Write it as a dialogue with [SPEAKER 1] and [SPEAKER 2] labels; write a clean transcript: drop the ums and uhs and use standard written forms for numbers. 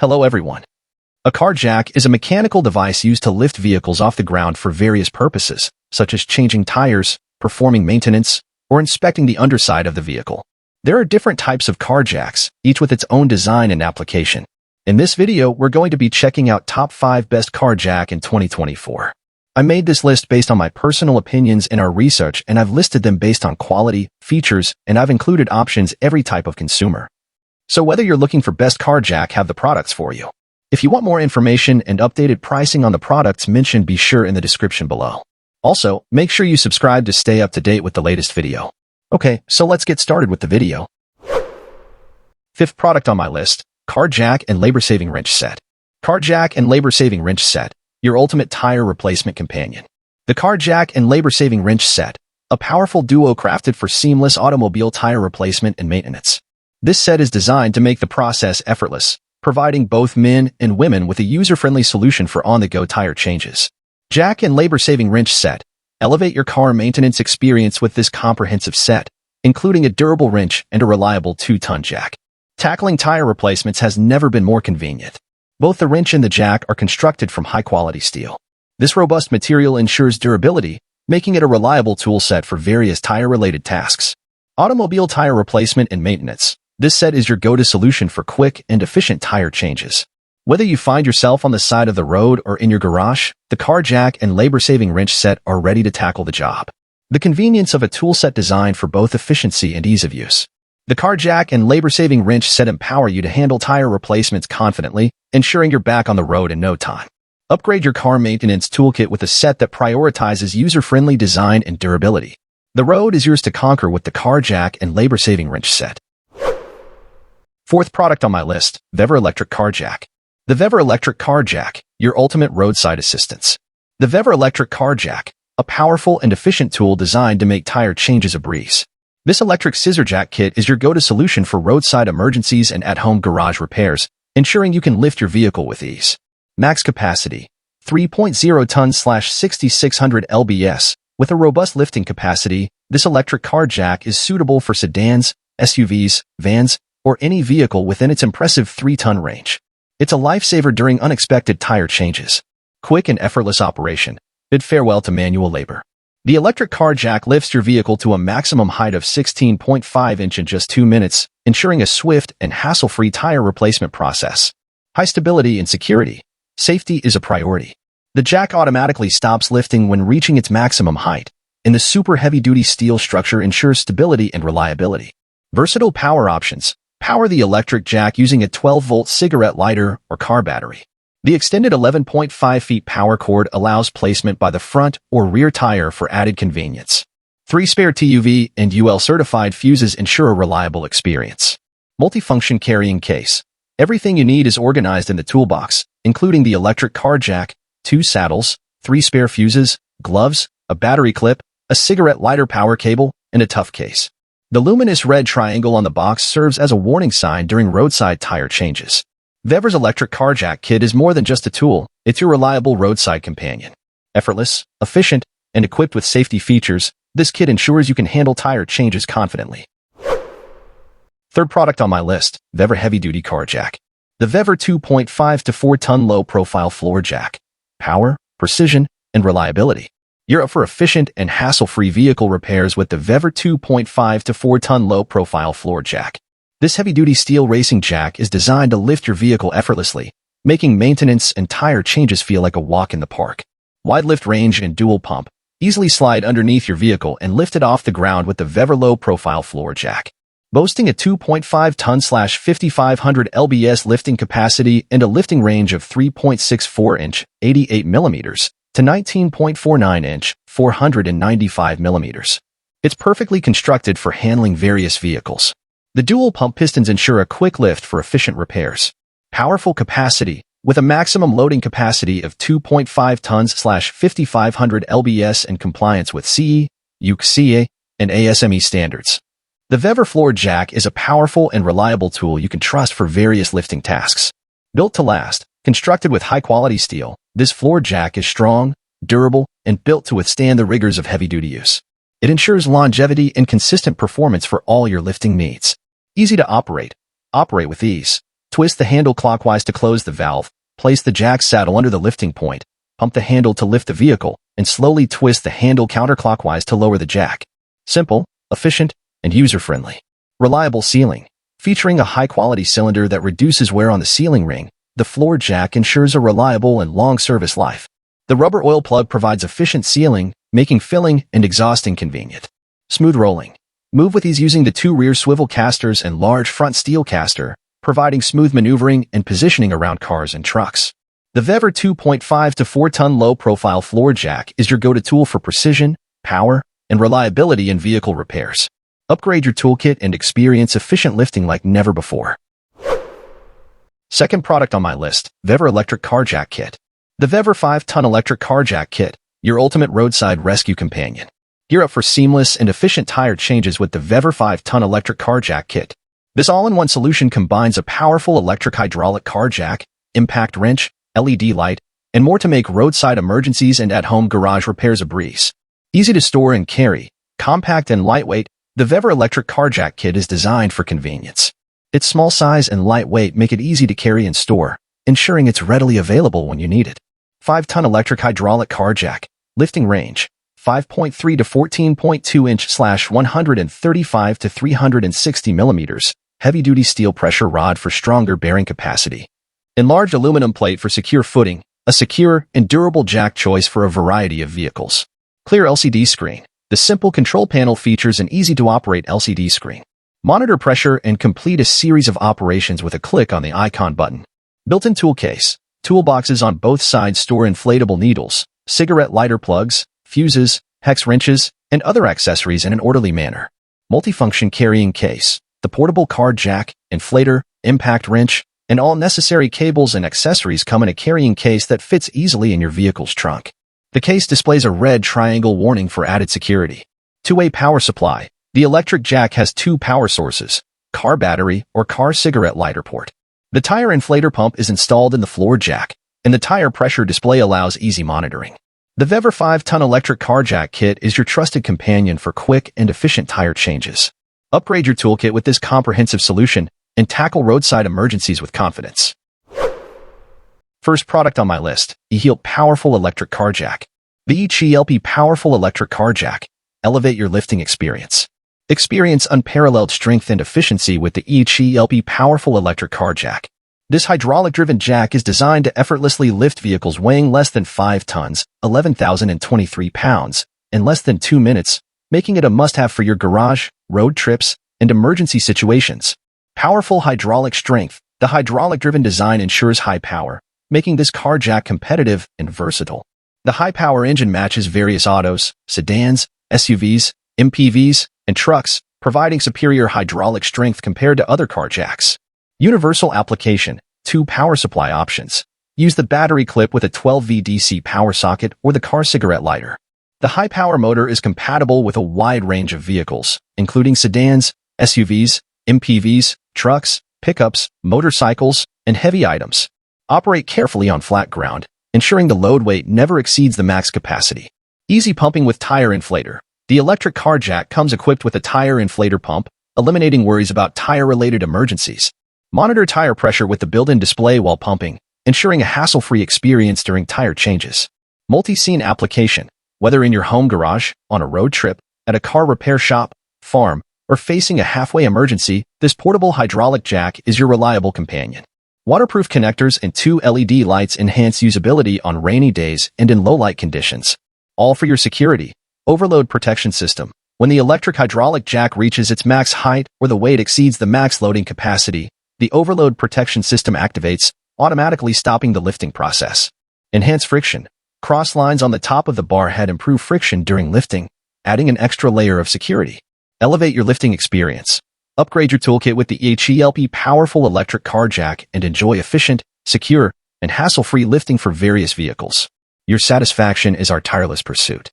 [SPEAKER 1] Hello everyone. A car jack is a mechanical device used to lift vehicles off the ground for various purposes, such as changing tires, performing maintenance, or inspecting the underside of the vehicle. There are different types of car jacks, each with its own design and application. In this video, we're going to be checking out top 5 best car jack in 2024. I made this list based on my personal opinions and our research, and I've listed them based on quality, features, and I've included options every type of consumer. So whether you're looking for best car jack, have the products for you. If you want more information and updated pricing on the products mentioned, be sure in the description below. Also, make sure you subscribe to stay up to date with the latest video. Okay, so let's get started with the video. Fifth product on my list, car jack and labor-saving wrench set. Car jack and labor-saving wrench set, your ultimate tire replacement companion. The car jack and labor-saving wrench set, a powerful duo crafted for seamless automobile tire replacement and maintenance. This set is designed to make the process effortless, providing both men and women with a user-friendly solution for on-the-go tire changes. Jack and labor-saving wrench set. Elevate your car maintenance experience with this comprehensive set, including a durable wrench and a reliable 2-ton jack. Tackling tire replacements has never been more convenient. Both the wrench and the jack are constructed from high-quality steel. This robust material ensures durability, making it a reliable tool set for various tire-related tasks. Automobile tire replacement and maintenance. This set is your go-to solution for quick and efficient tire changes. Whether you find yourself on the side of the road or in your garage, the car jack and labor-saving wrench set are ready to tackle the job. The convenience of a tool set designed for both efficiency and ease of use. The car jack and labor-saving wrench set empower you to handle tire replacements confidently, ensuring you're back on the road in no time. Upgrade your car maintenance toolkit with a set that prioritizes user-friendly design and durability. The road is yours to conquer with the car jack and labor-saving wrench set. Fourth product on my list, Vevor electric car jack. The Vevor electric car jack, your ultimate roadside assistance. The Vevor electric car jack, a powerful and efficient tool designed to make tire changes a breeze. This electric scissor jack kit is your go-to solution for roadside emergencies and at-home garage repairs, ensuring you can lift your vehicle with ease. Max capacity, 3.0 tons/6600 lbs. With a robust lifting capacity, this electric car jack is suitable for sedans, SUVs, vans, or any vehicle within its impressive 3-ton range. It's a lifesaver during unexpected tire changes. Quick and effortless operation. Bid farewell to manual labor. The electric car jack lifts your vehicle to a maximum height of 16.5 inches in just 2 minutes, ensuring a swift and hassle-free tire replacement process. High stability and security. Safety is a priority. The jack automatically stops lifting when reaching its maximum height, and the super heavy-duty steel structure ensures stability and reliability. Versatile power options. Power the electric jack using a 12-volt cigarette lighter or car battery. The extended 11.5 feet power cord allows placement by the front or rear tire for added convenience. 3 spare TUV and UL certified fuses ensure a reliable experience. Multifunction carrying case. Everything you need is organized in the toolbox, including the electric car jack, 2 saddles, 3 spare fuses, gloves, a battery clip, a cigarette lighter power cable, and a tough case. The luminous red triangle on the box serves as a warning sign during roadside tire changes. Vevor's electric car jack kit is more than just a tool, it's your reliable roadside companion. Effortless, efficient, and equipped with safety features, this kit ensures you can handle tire changes confidently. Third product on my list, Vevor heavy-duty car jack. The Vevor 2.5 to 4-ton low-profile floor jack. Power, precision, and reliability. You're up for efficient and hassle-free vehicle repairs with the Vevor 2.5 to 4-ton low-profile floor jack. This heavy-duty steel racing jack is designed to lift your vehicle effortlessly, making maintenance and tire changes feel like a walk in the park. Wide lift range and dual pump. Easily slide underneath your vehicle and lift it off the ground with the Vevor low-profile floor jack. Boasting a 2.5 ton/5500 lbs lifting capacity and a lifting range of 3.64 inch, 88 millimeters, to 19.49 inch, 495 millimeters. It's perfectly constructed for handling various vehicles. The dual pump pistons ensure a quick lift for efficient repairs. Powerful capacity, with a maximum loading capacity of 2.5 tons/5500 lbs in compliance with CE, UCA, and ASME standards. The Vevor floor jack is a powerful and reliable tool you can trust for various lifting tasks. Built to last, constructed with high-quality steel, this floor jack is strong, durable, and built to withstand the rigors of heavy-duty use. It ensures longevity and consistent performance for all your lifting needs. Easy to operate. Operate with ease. Twist the handle clockwise to close the valve, place the jack saddle under the lifting point, pump the handle to lift the vehicle, and slowly twist the handle counterclockwise to lower the jack. Simple, efficient, and user-friendly. Reliable sealing. Featuring a high-quality cylinder that reduces wear on the sealing ring, the floor jack ensures a reliable and long service life. The rubber oil plug provides efficient sealing, making filling and exhausting convenient. Smooth rolling. Move with ease using the 2 rear swivel casters and large front steel caster, providing smooth maneuvering and positioning around cars and trucks. The Vevor 2.5 to 4-ton low-profile floor jack is your go-to tool for precision, power, and reliability in vehicle repairs. Upgrade your toolkit and experience efficient lifting like never before. Second product on my list, Vevor Electric Car Jack Kit. The Vevor 5-ton electric car jack kit, your ultimate roadside rescue companion. Gear up for seamless and efficient tire changes with the Vevor 5-ton electric car jack kit. This all-in-one solution combines a powerful electric hydraulic car jack, impact wrench, LED light, and more to make roadside emergencies and at-home garage repairs a breeze. Easy to store and carry, compact and lightweight, the Vevor Electric Car Jack Kit is designed for convenience. Its small size and lightweight make it easy to carry and store, ensuring it's readily available when you need it. 5-ton electric hydraulic car jack, lifting range, 5.3 to 14.2 inch/135 to 360 millimeters, heavy-duty steel pressure rod for stronger bearing capacity. Enlarged aluminum plate for secure footing, a secure and durable jack choice for a variety of vehicles. Clear LCD screen. The simple control panel features an easy-to-operate LCD screen. Monitor pressure and complete a series of operations with a click on the icon button. Built-in tool case. Toolboxes on both sides store inflatable needles, cigarette lighter plugs, fuses, hex wrenches, and other accessories in an orderly manner. Multifunction carrying case. The portable car jack, inflator, impact wrench, and all necessary cables and accessories come in a carrying case that fits easily in your vehicle's trunk. The case displays a red triangle warning for added security. Two-way power supply. The electric jack has 2 power sources, car battery or car cigarette lighter port. The tire inflator pump is installed in the floor jack, and the tire pressure display allows easy monitoring. The Vevor 5-ton electric car jack kit is your trusted companion for quick and efficient tire changes. Upgrade your toolkit with this comprehensive solution and tackle roadside emergencies with confidence. First product on my list, E-HEELP Powerful Electric Car Jack. The E-HEELP Powerful Electric Car Jack. Elevate your lifting experience. Experience unparalleled strength and efficiency with the E-HEELP Powerful Electric Car Jack. This hydraulic-driven jack is designed to effortlessly lift vehicles weighing less than 5 tons, 11,023 pounds, in less than 2 minutes, making it a must-have for your garage, road trips, and emergency situations. Powerful hydraulic strength. The hydraulic-driven design ensures high power, making this car jack competitive and versatile. The high-power engine matches various autos, sedans, SUVs, MPVs, and trucks, providing superior hydraulic strength compared to other car jacks. Universal application. 2 power supply options. Use the battery clip with a 12V DC power socket or the car cigarette lighter. The high-power motor is compatible with a wide range of vehicles, including sedans, SUVs, MPVs, trucks, pickups, motorcycles, and heavy items. Operate carefully on flat ground, ensuring the load weight never exceeds the max capacity. Easy pumping with tire inflator. The electric car jack comes equipped with a tire inflator pump, eliminating worries about tire-related emergencies. Monitor tire pressure with the built-in display while pumping, ensuring a hassle-free experience during tire changes. Multi-scene application. Whether in your home garage, on a road trip, at a car repair shop, farm, or facing a halfway emergency, this portable hydraulic jack is your reliable companion. Waterproof connectors and 2 LED lights enhance usability on rainy days and in low-light conditions. All for your security. Overload protection system. When the electric hydraulic jack reaches its max height or the weight exceeds the max loading capacity, the overload protection system activates, automatically stopping the lifting process. Enhance friction. Cross lines on the top of the bar head improve friction during lifting, adding an extra layer of security. Elevate your lifting experience. Upgrade your toolkit with the E-HEELP Powerful Electric Car Jack and enjoy efficient, secure, and hassle-free lifting for various vehicles. Your satisfaction is our tireless pursuit.